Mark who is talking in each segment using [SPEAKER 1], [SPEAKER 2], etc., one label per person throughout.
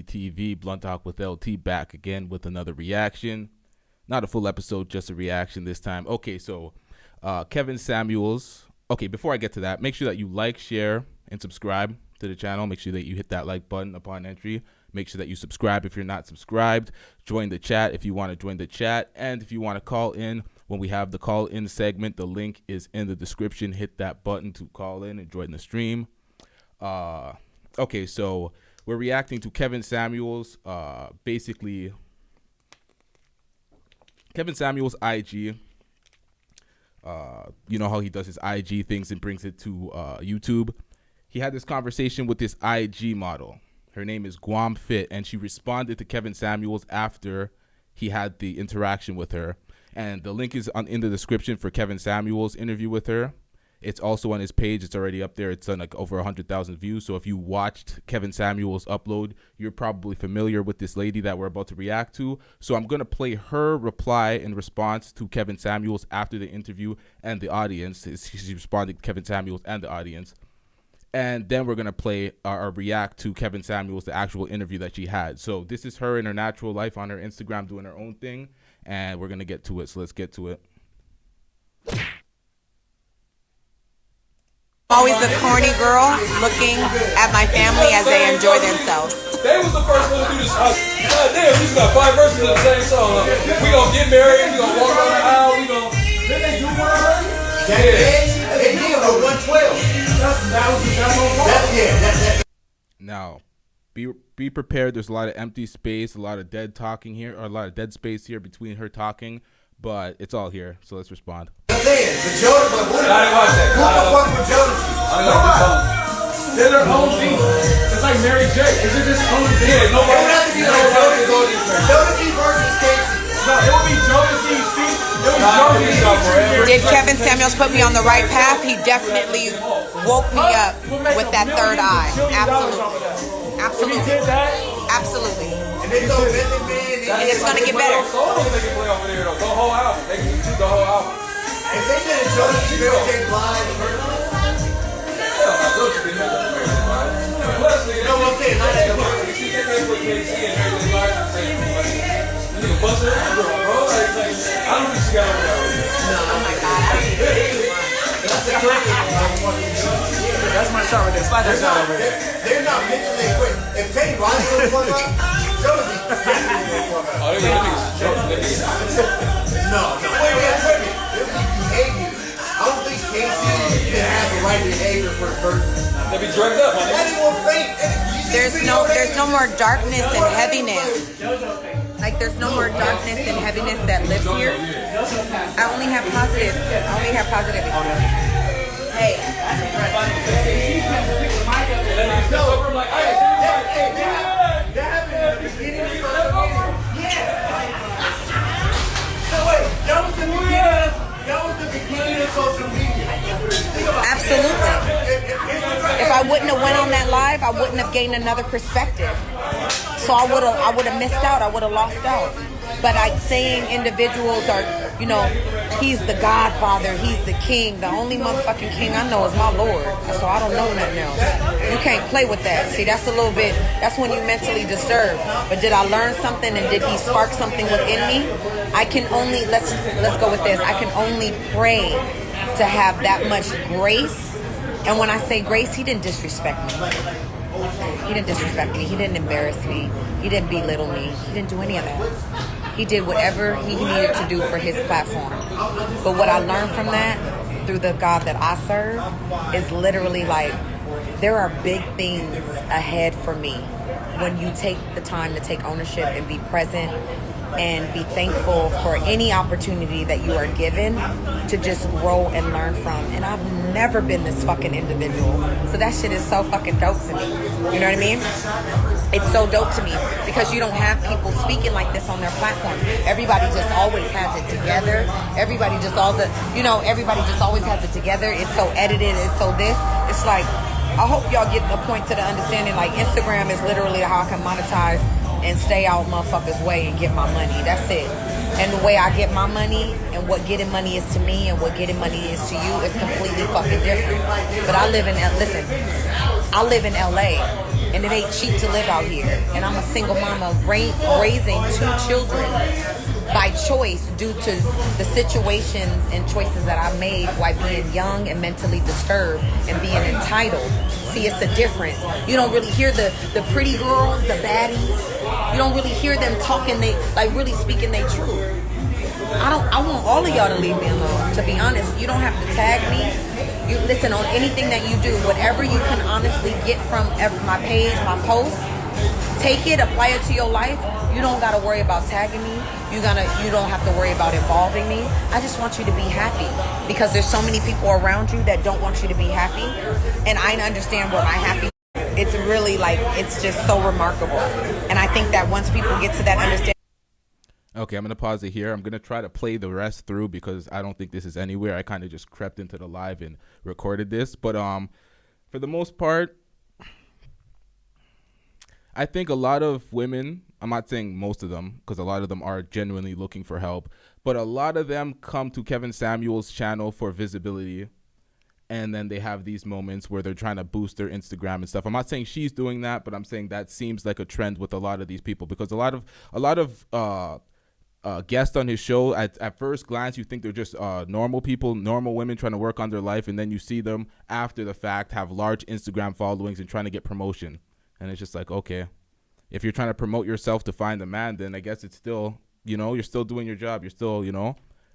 [SPEAKER 1] LTTV, Blunt Talk with LT, back again with another reaction. Not a full episode, just a reaction this time. Okay, so Kevin Samuels. Okay, before I get to that, make sure that you like, share, and subscribe to the channel. Make sure that you hit that like button upon entry. Make sure that you subscribe if you're not subscribed. Join the chat if you want to join the chat. And if you want to call in, when we have the call-in segment, the link is in the description. Hit that button to call in and join the stream. Okay, so we're reacting to Kevin Samuels. Basically, Kevin Samuels' IG. You know how he does his IG things and brings it to YouTube. He had this conversation with this IG model. Her name is Guam Fit, and she responded to Kevin Samuels after he had the interaction with her. And the link is in the description for Kevin Samuels' interview with her. It's also on his page. It's already up there. It's on like over 100,000 views. So if you watched Kevin Samuels upload, you're probably familiar with this lady that we're about to react to. So I'm going to play her reply in response to Kevin Samuels after the interview and the audience. She's responding to Kevin Samuels and the audience. And then we're going to play or react to Kevin Samuels, the actual interview that she had. So this is her in her natural life on her Instagram doing her own thing. And we're going to get to it. So let's get to it.
[SPEAKER 2] Always a corny girl looking at my family as they enjoy themselves.
[SPEAKER 3] They was the first one to do this. God damn, we got 5 verses of the same song. We gonna get married, we gonna walk down the aisle, we gonna... Did they do one already? Yeah. They did on 112. That's
[SPEAKER 1] Now, be prepared. There's a lot of empty space, a lot of dead talking here, or a lot of dead space here between her talking, but it's all here. So let's respond.
[SPEAKER 3] I didn't watch that. Who the fuck with Jodeci? They're their own thing. It's like Mary J. Is it just own thing? Yeah, nobody. It would have to be like Jodeci versus Casey. No, it would be Jodeci's feet. It was Jodeci's.
[SPEAKER 2] Did Kevin Samuels put me on the right path? He definitely woke me up with that third eye. Absolutely. Absolutely. Absolutely. And it's going to get better.
[SPEAKER 3] They can play over there, though. The whole album. They can do the whole album. If they did a Jodeci Mary J live, hell, Jodeci didn't have Mary J live. Plus, nigga, no, I'm saying not at the time. You see, they can't put KC and Mary J live the same thing. You nigga bust her, bro. Like, I don't think she got over that.
[SPEAKER 2] No, oh my God.
[SPEAKER 3] That's the crazy. That's my shot right there. Slide that shot over there. They're not mentally equipped. If Teddy Riley was one up, Jodeci definitely would have. Oh, they're niggas. No. Wait. Behavior. I don't think Casey can have the right behavior for a person. They be drugged up, man. Anyone fake.
[SPEAKER 2] There's no more darkness and heaviness. Like there's no more darkness and heaviness that lives here. I only have positive. Hey. Absolutely. If I wouldn't have went on that live, I wouldn't have gained another perspective. So I would have missed out. I would have lost out. But saying individuals are, you know, he's the Godfather, he's the king. The only motherfucking king I know is my Lord. So I don't know nothing else. You can't play with that. See, that's a little bit, that's when you mentally disturbed. But did I learn something and did he spark something within me? I can only, let's go with this. I can only pray to have that much grace. And when I say grace, he didn't disrespect me. He didn't disrespect me. He didn't embarrass me. He didn't belittle me. He didn't do any of that. He did whatever he needed to do for his platform. But what I learned from that, through the God that I serve, is literally like, there are big things ahead for me when you take the time to take ownership and be present and be thankful for any opportunity that you are given to just grow and learn from. And I've never been this fucking individual. So that shit is so fucking dope to me. You know what I mean? It's so dope to me because you don't have people speaking like this on their platform. Everybody just always has it together. Everybody just everybody just always has it together. It's so edited. It's so this. It's like, I hope y'all get the point to the understanding, like Instagram is literally how I can monetize and stay out motherfuckers' way and get my money. That's it. And the way I get my money and what getting money is to me and what getting money is to you is completely fucking different. But I live in LA. and it ain't cheap to live out here. And I'm a single mama raising 2 children by choice due to the situations and choices that I made while being young and mentally disturbed and being entitled. See, it's a difference. You don't really hear the pretty girls, the baddies. You don't really hear them talking, really speaking their truth. I want all of y'all to leave me alone. To be honest, you don't have to tag me. You listen on anything that you do, whatever you can honestly get from my page, my post. Take it, apply it to your life. You don't gotta worry about tagging me. You don't have to worry about involving me. I just want you to be happy because there's so many people around you that don't want you to be happy, and I understand where my happy. It's really it's just so remarkable, and I think that once people get to that understanding.
[SPEAKER 1] Okay, I'm going to pause it here. I'm going to try to play the rest through because I don't think this is anywhere. I kind of just crept into the live and recorded this. But for the most part, I think a lot of women, I'm not saying most of them because a lot of them are genuinely looking for help, but a lot of them come to Kevin Samuels' channel for visibility. And then they have these moments where they're trying to boost their Instagram and stuff. I'm not saying she's doing that, but I'm saying that seems like a trend with a lot of these people because a lot of guests on his show, at first glance, you think they're just normal people, normal women trying to work on their life, and then you see them after the fact have large Instagram followings and trying to get promotion. And it's just like, okay, if you're trying to promote yourself to find a man, then I guess it's still, you're still doing your job. You're still,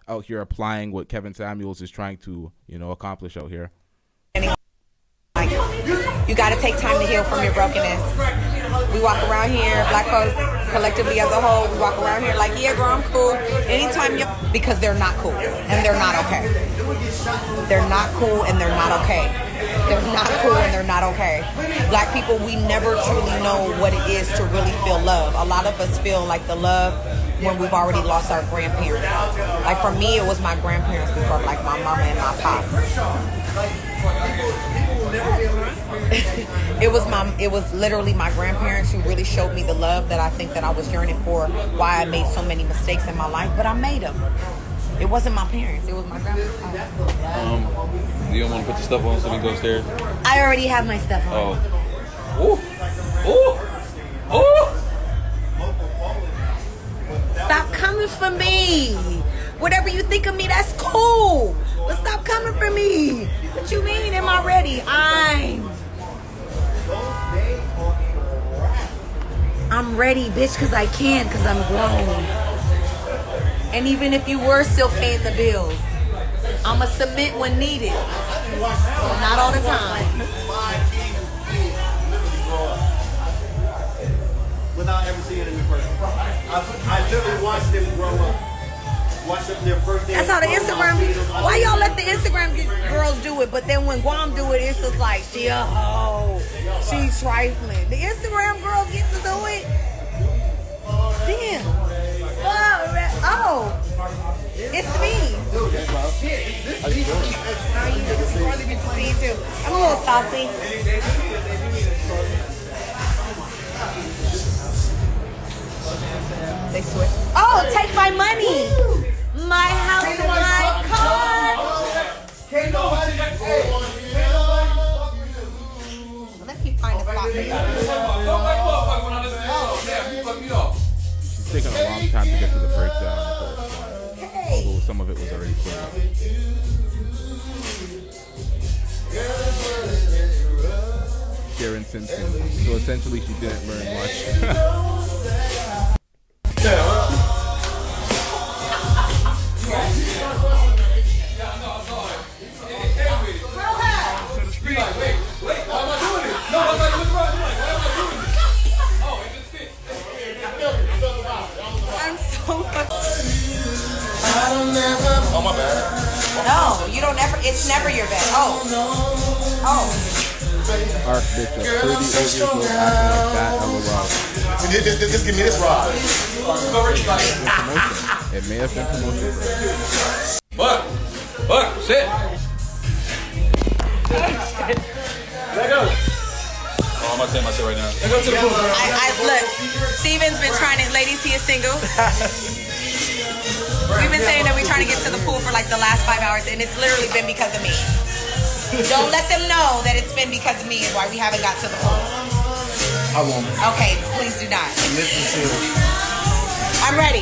[SPEAKER 1] out here applying what Kevin Samuels is trying to, accomplish out here.
[SPEAKER 2] You got to take time to heal from your brokenness. We walk around here, black folks, collectively as a whole, we walk around here like, yeah, girl, I'm cool. Anytime because they're not cool and they're not okay. They're not cool and they're not okay. They're not cool and they're not okay. Black people, we never truly know what it is to really feel love. A lot of us feel like the love when we've already lost our grandparents. Like for me, it was my grandparents before, like my mama and my pop. It was literally my grandparents who really showed me the love that I think that I was yearning for, why I made so many mistakes in my life, but I made them. It wasn't my parents, it was my grandparents.
[SPEAKER 3] Do you don't want to put your stuff on so we can go upstairs?
[SPEAKER 2] I already have my stuff on.
[SPEAKER 3] Oh. Ooh.
[SPEAKER 2] Stop coming for me. Whatever you think of me, that's cool. But stop coming for me. What you mean, am I ready? I'm ready, bitch, because I can, because I'm grown. And even if you were still paying the bills, I'ma submit when needed. But not all the time.
[SPEAKER 4] Without ever seeing it in person. I literally watched them grow up. Watched them their first day.
[SPEAKER 2] That's how the Instagram. Why y'all let the Instagram girls do it, but then when Guam do it, it's just like she a hoe, she's trifling. The Instagram girls get to do it. Damn. Oh, it's me. How you doing? Me too. I'm a little saucy. They switch. Oh, take my money. My house, my car. Let me find a spot for you.
[SPEAKER 1] She's taking a long time to get to the breakdown. Although some of it was already clear. Sharon Simpson. So essentially she didn't learn much.
[SPEAKER 2] I'm so
[SPEAKER 3] Oh, my bad.
[SPEAKER 2] No, you don't ever. It's never your bed. Oh.
[SPEAKER 1] Archbishop, 38 years old, acting like that. LOL.
[SPEAKER 4] Just give me this rod.
[SPEAKER 1] It may have been promotion for her.
[SPEAKER 3] But, shit. Let go. Oh, I'm about to take my shit right now. Let's go to the pool, bro.
[SPEAKER 2] Look, Steven's been trying to. Ladies, he is single. We've been saying that we're trying to get to the pool for like the last 5 hours, and it's literally been because of me. Don't let them know that it's been because of me is why we haven't got to the pool.
[SPEAKER 3] I won't.
[SPEAKER 2] Okay, please do not.
[SPEAKER 3] Listen to it.
[SPEAKER 2] I'm ready.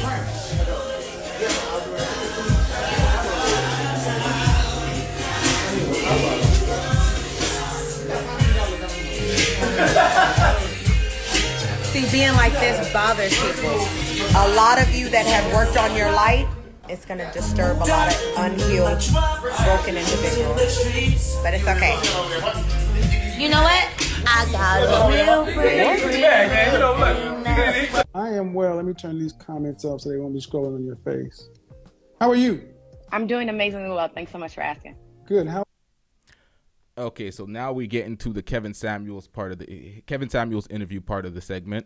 [SPEAKER 2] See, being like this bothers people. A lot of you that have worked on your light, it's going to disturb a lot of unhealed, broken individuals. But it's okay. You know what? I got a real pretty.
[SPEAKER 5] I am well. Let me turn these comments up so they won't be scrolling on your face. How are you?
[SPEAKER 6] I'm doing amazingly well. Thanks so much for asking.
[SPEAKER 5] Good. How?
[SPEAKER 1] Okay, so now we get into the Kevin Samuels interview part of the segment.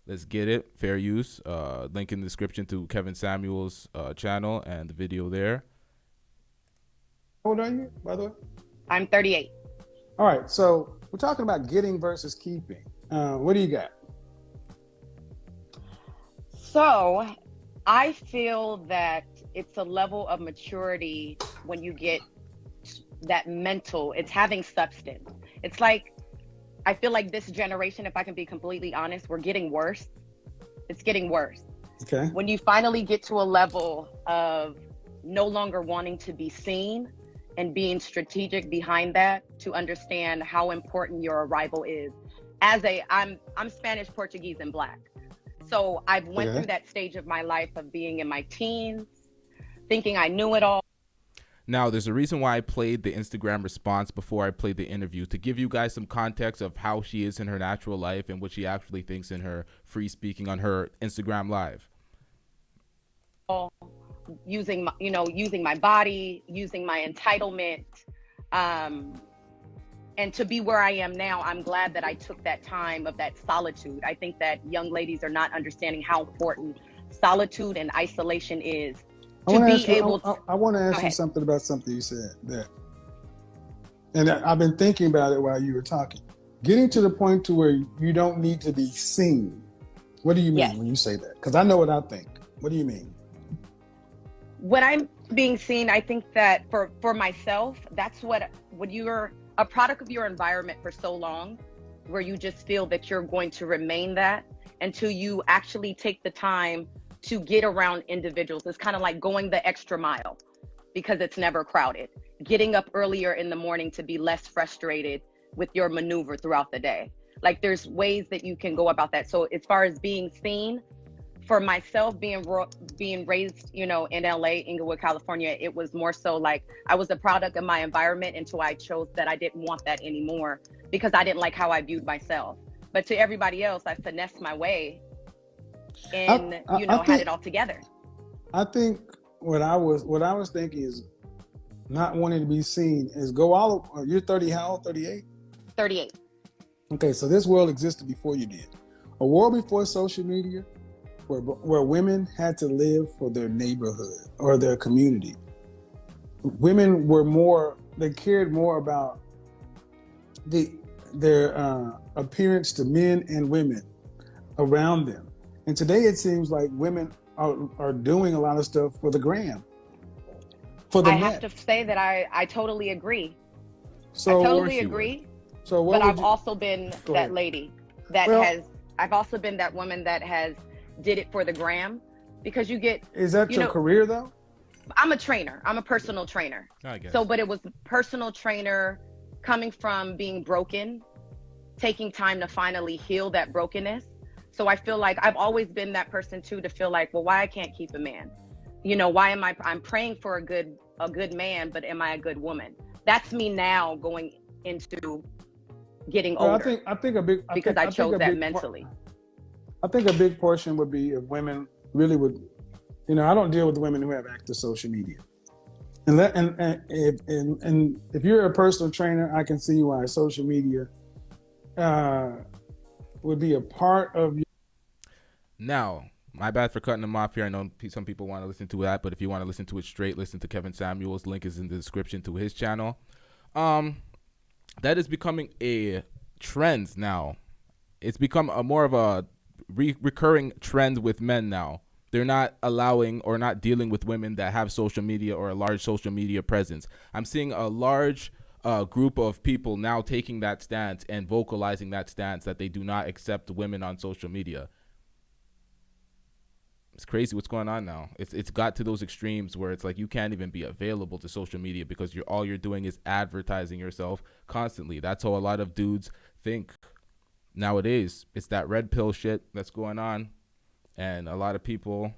[SPEAKER 1] Let's get it. Fair use. Link in the description to Kevin Samuels' channel and the video there.
[SPEAKER 5] How old are you, by the way?
[SPEAKER 6] I'm 38.
[SPEAKER 5] All right. So we're talking about getting versus keeping. What do you got?
[SPEAKER 6] So I feel that it's a level of maturity when you get that mental, it's having substance. It's like, I feel like this generation, if I can be completely honest, we're getting worse. It's getting worse.
[SPEAKER 5] Okay.
[SPEAKER 6] When you finally get to a level of no longer wanting to be seen and being strategic behind that to understand how important your arrival is. I'm Spanish, Portuguese, and Black. So I've went through that stage of my life of being in my teens, thinking I knew it all.
[SPEAKER 1] Now, there's a reason why I played the Instagram response before I played the interview, to give you guys some context of how she is in her natural life and what she actually thinks in her free speaking on her Instagram Live.
[SPEAKER 6] Using my body, using my entitlement, and to be where I am now, I'm glad that I took that time of that solitude. I think that young ladies are not understanding how important solitude and isolation is.
[SPEAKER 5] I want to ask you something about something you said there. And I've been thinking about it while you were talking. Getting to the point to where you don't need to be seen. What do you mean when you say that? Because I know what I think. What do you mean?
[SPEAKER 6] When I'm being seen, I think that for myself, that's when you're a product of your environment for so long, where you just feel that you're going to remain that until you actually take the time to get around individuals. It's kind of like going the extra mile because it's never crowded. Getting up earlier in the morning to be less frustrated with your maneuver throughout the day. Like, there's ways that you can go about that. So as far as being seen, for myself, being raised, in LA, Inglewood, California, it was more so like I was a product of my environment until I chose that I didn't want that anymore because I didn't like how I viewed myself. But to everybody else, I finessed my way and had it all together.
[SPEAKER 5] I think what I was thinking is not wanting to be seen is go all. You're 30, how old? 38.
[SPEAKER 6] 38.
[SPEAKER 5] Okay, so this world existed before you did. A world before social media, where women had to live for their neighborhood or their community. Women they cared more about their appearance to men and women around them. And today it seems like women are doing a lot of stuff for the gram. I
[SPEAKER 6] have to say that I totally agree.
[SPEAKER 5] So,
[SPEAKER 6] I totally agree.
[SPEAKER 5] So
[SPEAKER 6] but I've also been that lady I've also been that woman that has did it for the gram, because you get.
[SPEAKER 5] Is that your career though?
[SPEAKER 6] I'm a trainer. I'm a personal trainer.
[SPEAKER 1] I guess.
[SPEAKER 6] So, but it was personal trainer coming from being broken, taking time to finally heal that brokenness. So I feel like I've always been that person too, to feel like, well, why I can't keep a man? Why am I'm praying for a good man, but am I a good woman? That's me now going into getting older.
[SPEAKER 5] I think a big
[SPEAKER 6] because I chose that mentally.
[SPEAKER 5] I think a big portion would be if women really would, I don't deal with women who have active social media. And if you're a personal trainer, I can see why social media would be a part of your.
[SPEAKER 1] Now, my bad for cutting them off here. I know some people want to listen to that, but if you want to listen to it straight, listen to Kevin Samuels. Link is in the description to his channel. That is becoming a trend now. It's become more of a recurring trend with men now. They're not allowing or not dealing with women that have social media or a large social media presence. I'm seeing a large group of people now taking that stance and vocalizing that stance that they do not accept women on social media. It's crazy what's going on now. It's got to those extremes where it's like you can't even be available to social media because all you're doing is advertising yourself constantly. That's how a lot of dudes think nowadays. It's that red pill shit that's going on, and a lot of people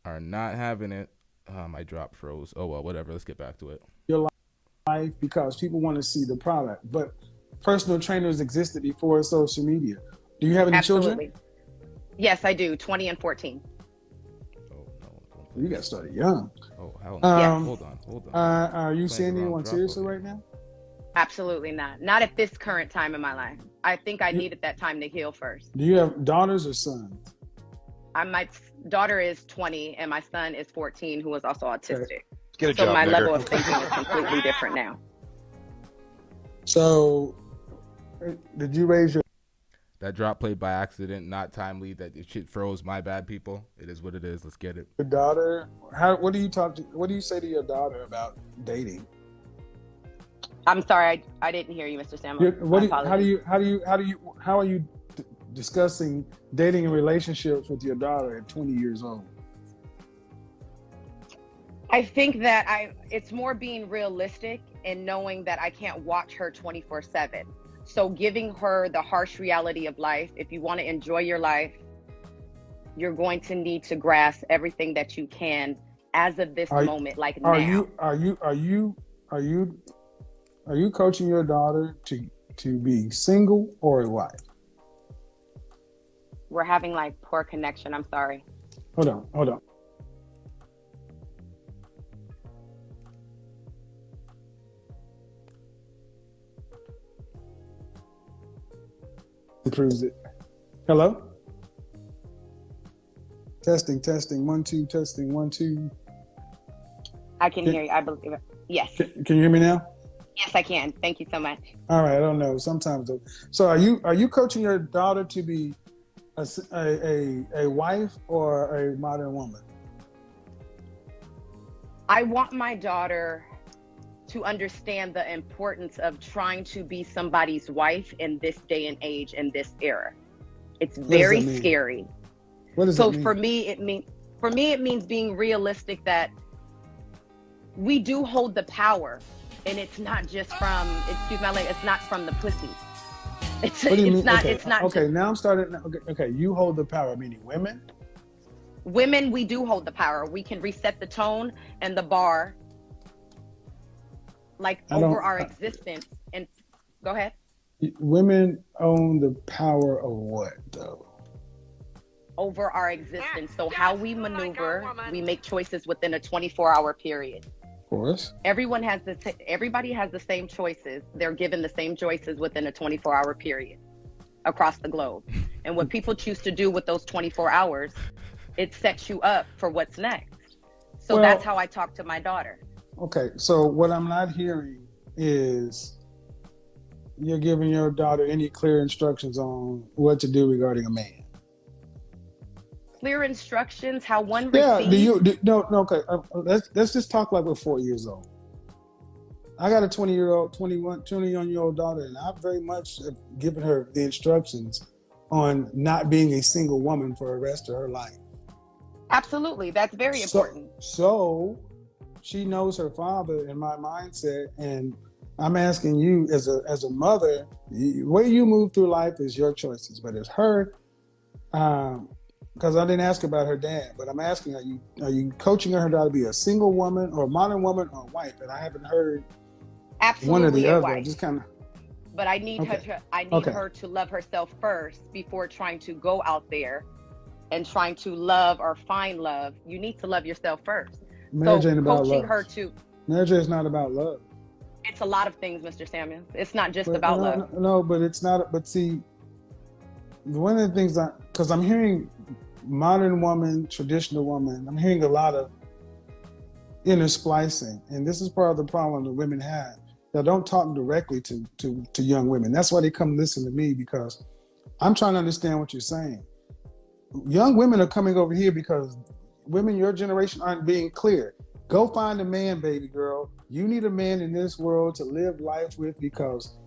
[SPEAKER 1] are not having it. My drop froze. Oh well, whatever. Let's get back to it.
[SPEAKER 5] Your life because people want to see the product, but personal trainers existed before social media. Do you have any children?
[SPEAKER 6] Yes, I do. 20 and 14.
[SPEAKER 5] You got started young.
[SPEAKER 1] Oh, hell no.
[SPEAKER 6] Yes.
[SPEAKER 1] Hold on.
[SPEAKER 5] Are you seeing anyone seriously right now?
[SPEAKER 6] Absolutely not. Not at this current time in my life. I think I needed that time to heal first.
[SPEAKER 5] Do you have daughters or sons?
[SPEAKER 6] My daughter is 20 and my son is 14, who is also autistic.
[SPEAKER 5] Okay.
[SPEAKER 3] Get a
[SPEAKER 6] So
[SPEAKER 3] job,
[SPEAKER 6] my
[SPEAKER 3] nigger.
[SPEAKER 6] level of thinking is completely different now.
[SPEAKER 5] So, did you raise your
[SPEAKER 1] That drop played by accident, not timely. That shit froze. My bad, people. It is what it is. Let's get it.
[SPEAKER 5] daughter? What do you say to your daughter about dating?
[SPEAKER 6] I'm sorry, I didn't hear you, Mr. Samuel.
[SPEAKER 5] How are you discussing dating and relationships with your daughter at 20 years old?
[SPEAKER 6] I think that it's more being realistic and knowing that I can't watch her 24/7. So giving her the harsh reality of life. If you want to enjoy your life, you're going to need to grasp everything that you can as of this moment, like now.
[SPEAKER 5] Are you coaching your daughter to be single or a wife?
[SPEAKER 6] We're having like poor connection. I'm sorry.
[SPEAKER 5] Hold on. Improves it. Hello? Testing. 1, 2, testing 1, 2.
[SPEAKER 6] I can hear you. I believe it. Yes.
[SPEAKER 5] Can you hear me now?
[SPEAKER 6] Yes, I can. Thank you so much.
[SPEAKER 5] All right. I don't know. Sometimes. So are you coaching your daughter to be a wife or a modern woman?
[SPEAKER 6] I want my daughter to understand the importance of trying to be somebody's wife in this day and age, in this era. It's very scary.
[SPEAKER 5] What does that mean?
[SPEAKER 6] So for me, it means being realistic that we do hold the power, and it's not just from, excuse my language, it's not from the pussy. It's not.
[SPEAKER 5] Okay, now I'm starting. Okay, you hold the power, meaning women.
[SPEAKER 6] Women, we do hold the power. We can reset the tone and the bar, like over our existence. And go ahead.
[SPEAKER 5] Women own the power of what, though?
[SPEAKER 6] Over our existence. So how we maneuver, we make choices within a 24-hour period.
[SPEAKER 5] Of course.
[SPEAKER 6] Everybody has the same choices. They're given the same choices within a 24-hour period across the globe. And what people choose to do with those 24 hours, it sets you up for what's next. So that's how I talk to my daughter.
[SPEAKER 5] Okay, so what I'm not hearing is you're giving your daughter any clear instructions on what to do regarding a man.
[SPEAKER 6] Clear instructions, how one
[SPEAKER 5] receives. Okay. Let's just talk like we're 4 years old. I got a 21-year-old daughter, and I very much have given her the instructions on not being a single woman for the rest of her life.
[SPEAKER 6] Absolutely, that's very important.
[SPEAKER 5] So she knows her father and my mindset, and I'm asking you as a mother, the way you move through life is your choices, but as her, because I didn't ask about her dad, but I'm asking, are you coaching her to be a single woman or a modern woman or a wife? And I haven't heard one or the other.
[SPEAKER 6] Wife.
[SPEAKER 5] Just kind of.
[SPEAKER 6] But I need her to love herself first before trying to go out there and trying to love or find love. You need to love yourself first.
[SPEAKER 5] Marriage ain't about
[SPEAKER 6] coaching
[SPEAKER 5] love.
[SPEAKER 6] her to.
[SPEAKER 5] Marriage is not about love.
[SPEAKER 6] It's a lot of things, Mr. Samuels. It's not just about love.
[SPEAKER 5] No, but it's not. But see, one of the things because I'm hearing modern woman, traditional woman, I'm hearing a lot of inner splicing, and this is part of the problem that women have. They don't talk directly to young women. That's why they come listen to me, because I'm trying to understand what you're saying. Young women are coming over here because women your generation aren't being clear. Go find a man, baby girl. You need a man in this world to live life with, because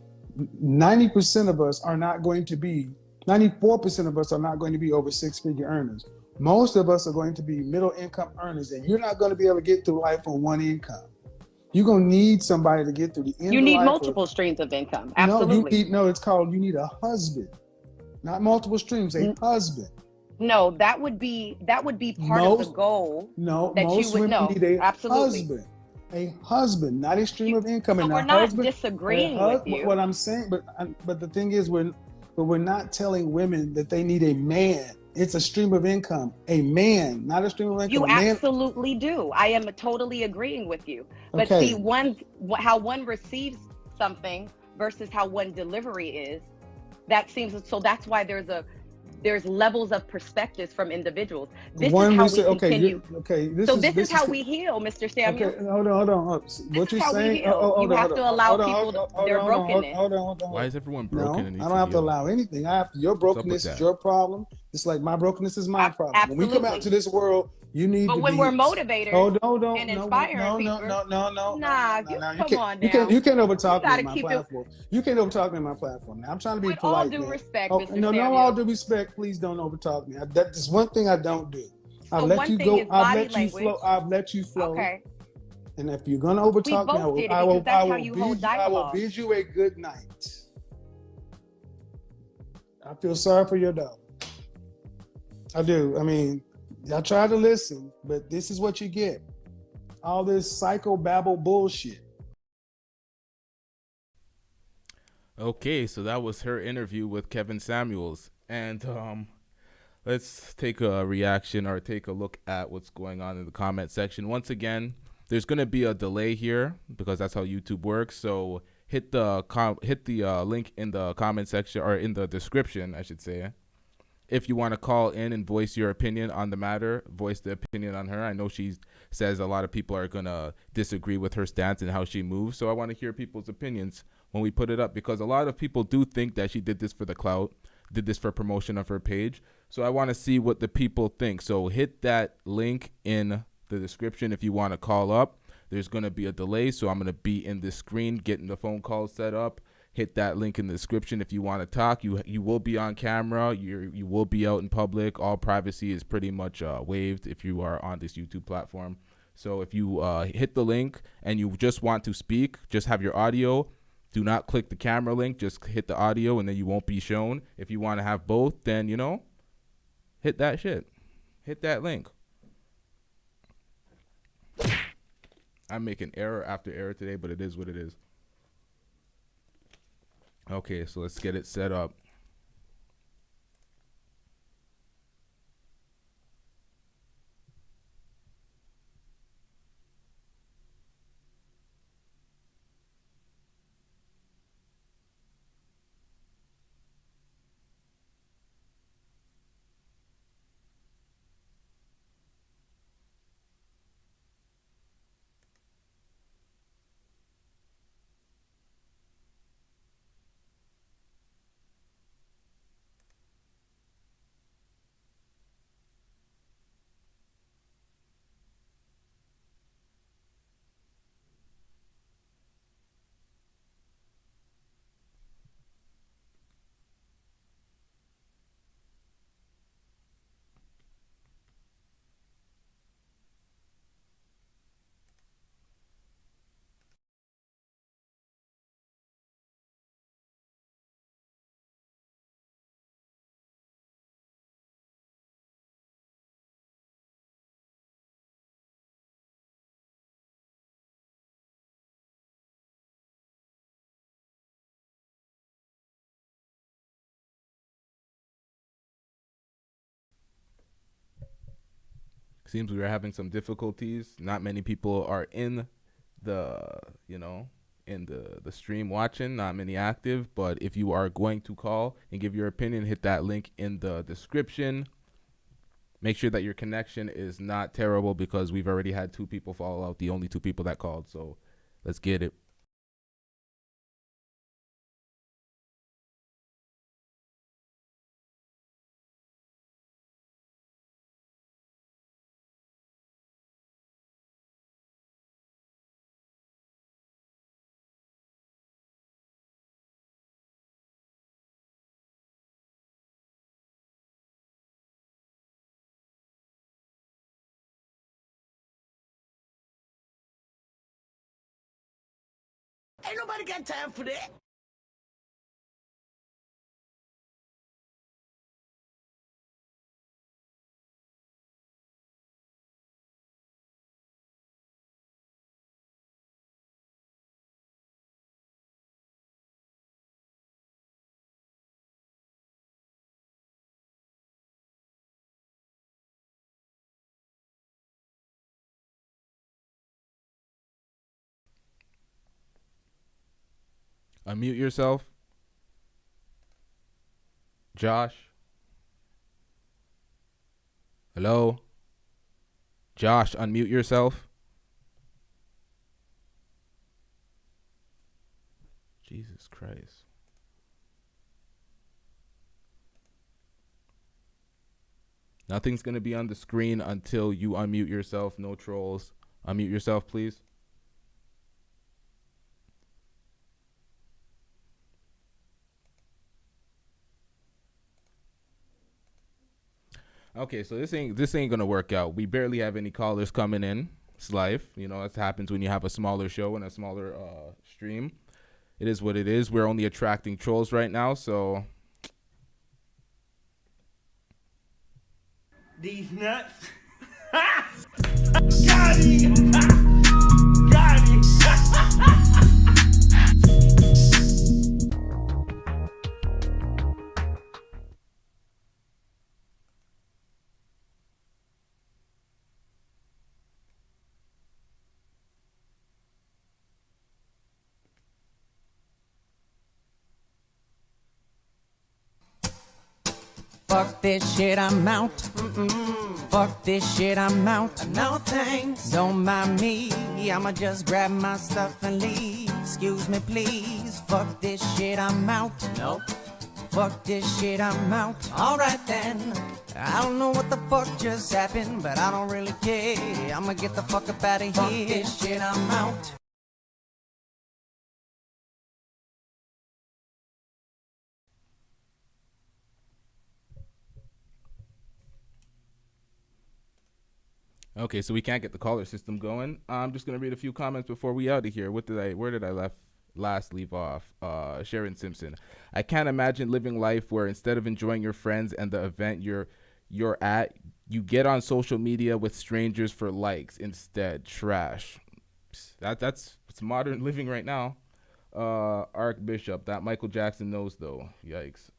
[SPEAKER 5] 90% of us are not going to be, 94% of us are not going to be over six-figure earners. Most of us are going to be middle income earners, and you're not going to be able to get through life on one income. You're going to need somebody to get through the end
[SPEAKER 6] You
[SPEAKER 5] of
[SPEAKER 6] need
[SPEAKER 5] life.
[SPEAKER 6] multiple streams of income.
[SPEAKER 5] No,
[SPEAKER 6] Absolutely.
[SPEAKER 5] it's called, you need a husband, not multiple streams, a husband.
[SPEAKER 6] No, that would be part of the goal. That you would
[SPEAKER 5] women
[SPEAKER 6] know.
[SPEAKER 5] need a
[SPEAKER 6] Absolutely.
[SPEAKER 5] husband, not a stream of income.
[SPEAKER 6] So
[SPEAKER 5] And
[SPEAKER 6] we're
[SPEAKER 5] a
[SPEAKER 6] not
[SPEAKER 5] husband,
[SPEAKER 6] disagreeing with you.
[SPEAKER 5] What I'm saying, but the thing is, we're not telling women that they need a man. It's a stream of income, a man, not a stream of income.
[SPEAKER 6] You absolutely do. I am totally agreeing with you. But
[SPEAKER 5] Okay.
[SPEAKER 6] see, how one receives something versus how one delivery is, that seems, so that's why there's levels of perspectives from individuals. This is how we continue. This is how we heal, Mr. Samuel.
[SPEAKER 5] Okay, hold on. What you're saying?
[SPEAKER 6] You have to allow people their brokenness.
[SPEAKER 5] Hold on.
[SPEAKER 1] Why is everyone broken?
[SPEAKER 5] No, I don't have to allow anything. Your brokenness is your problem. It's like my brokenness is my problem.
[SPEAKER 6] Absolutely.
[SPEAKER 5] When we come out to this world, you need to be.
[SPEAKER 6] But when we're motivators and inspiring people.
[SPEAKER 5] No.
[SPEAKER 6] Come on now.
[SPEAKER 5] You can't overtalk me on my platform. You can't overtalk me on my platform. Now, I'm trying to be polite.
[SPEAKER 6] With all due respect,
[SPEAKER 5] Mr.
[SPEAKER 6] No,
[SPEAKER 5] Samuel. All due respect, please don't overtalk me. That's one thing I don't do. I'll let you go. I'll let you flow.
[SPEAKER 6] Okay.
[SPEAKER 5] And if you're gonna overtalk me, I will bid you a good night. I feel sorry for your dog. I do. I mean, I try to listen, but this is what you get. All this psychobabble bullshit.
[SPEAKER 1] Okay, so that was her interview with Kevin Samuels. And let's take a reaction or take a look at what's going on in the comment section. Once again, there's going to be a delay here because that's how YouTube works. So hit the link in the comment section, or in the description, I should say. If you want to call in and voice your opinion on the matter, voice the opinion on her. I know she says a lot of people are going to disagree with her stance and how she moves. So I want to hear people's opinions when we put it up, because a lot of people do think that she did this for the clout, did this for promotion of her page. So I want to see what the people think. So hit that link in the description if you want to call up. There's going to be a delay, so I'm going to be in this screen getting the phone call set up. Hit that link in the description if you want to talk. You will be on camera. You will be out in public. All privacy is pretty much waived if you are on this YouTube platform. So if you hit the link and you just want to speak, just have your audio. Do not click the camera link. Just hit the audio, and then you won't be shown. If you want to have both, then, hit that shit. Hit that link. I'm making error after error today, but it is what it is. Okay, so let's get it set up. Seems we are having some difficulties. Not many people are in the, in the stream watching. Not many active. But if you are going to call and give your opinion, hit that link in the description. Make sure that your connection is not terrible, because we've already had 2 people fall out. The only 2 people that called. So let's get it.
[SPEAKER 7] Ain't nobody got time for that.
[SPEAKER 1] Unmute yourself. Josh. Hello? Josh, unmute yourself. Jesus Christ. Nothing's going to be on the screen until you unmute yourself. No trolls. Unmute yourself, please. Okay, so this ain't gonna work out. We barely have any callers coming in. It's life, you know. That happens when you have a smaller show and a smaller stream. It is what it is. We're only attracting trolls right now, so
[SPEAKER 7] These nuts. Got him. Got him.
[SPEAKER 8] Fuck this shit, I'm out. Fuck this shit, I'm out.
[SPEAKER 7] No thanks.
[SPEAKER 8] Don't mind me, I'ma just grab my stuff and leave. Excuse me, please. Fuck this shit, I'm out.
[SPEAKER 7] Nope.
[SPEAKER 8] Fuck this shit, I'm out.
[SPEAKER 7] Alright then.
[SPEAKER 8] I don't know what the fuck just happened, but I don't really care. I'ma get the fuck up out of
[SPEAKER 7] Fuck
[SPEAKER 8] here.
[SPEAKER 7] this shit, I'm out.
[SPEAKER 1] okay, so we can't get the caller system going. I'm just gonna read a few comments before we out of here. Where did I last leave off? Sharon Simpson. I can't imagine living life where instead of enjoying your friends and the event you're at, you get on social media with strangers for likes instead. Trash. That's modern living right now. Archbishop, that Michael Jackson knows though. Yikes.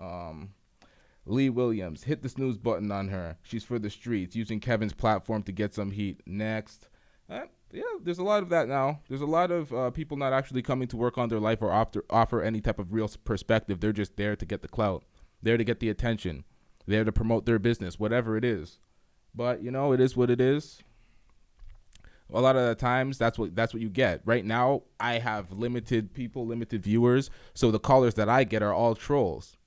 [SPEAKER 1] Lee Williams, hit the snooze button on her. She's for the streets, using Kevin's platform to get some heat. Next. Yeah, there's a lot of that now. There's a lot of people not actually coming to work on their life or offer any type of real perspective. They're just there to get the clout, there to get the attention, there to promote their business, whatever it is. But, you know, it is what it is. A lot of the times, that's what you get. Right now, I have limited people, limited viewers, so the callers that I get are all trolls.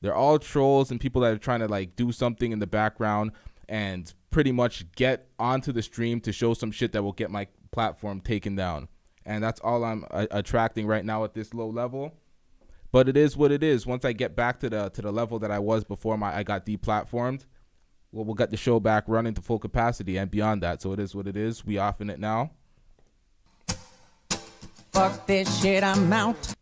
[SPEAKER 1] They're all trolls and people that are trying to like do something in the background and pretty much get onto the stream to show some shit that will get my platform taken down. And that's all I'm attracting right now at this low level. But it is what it is. Once I get back to the level that I was before I got deplatformed, we'll get the show back running to full capacity and beyond that. So it is what it is. We off in it now.
[SPEAKER 8] Fuck this shit, I'm out.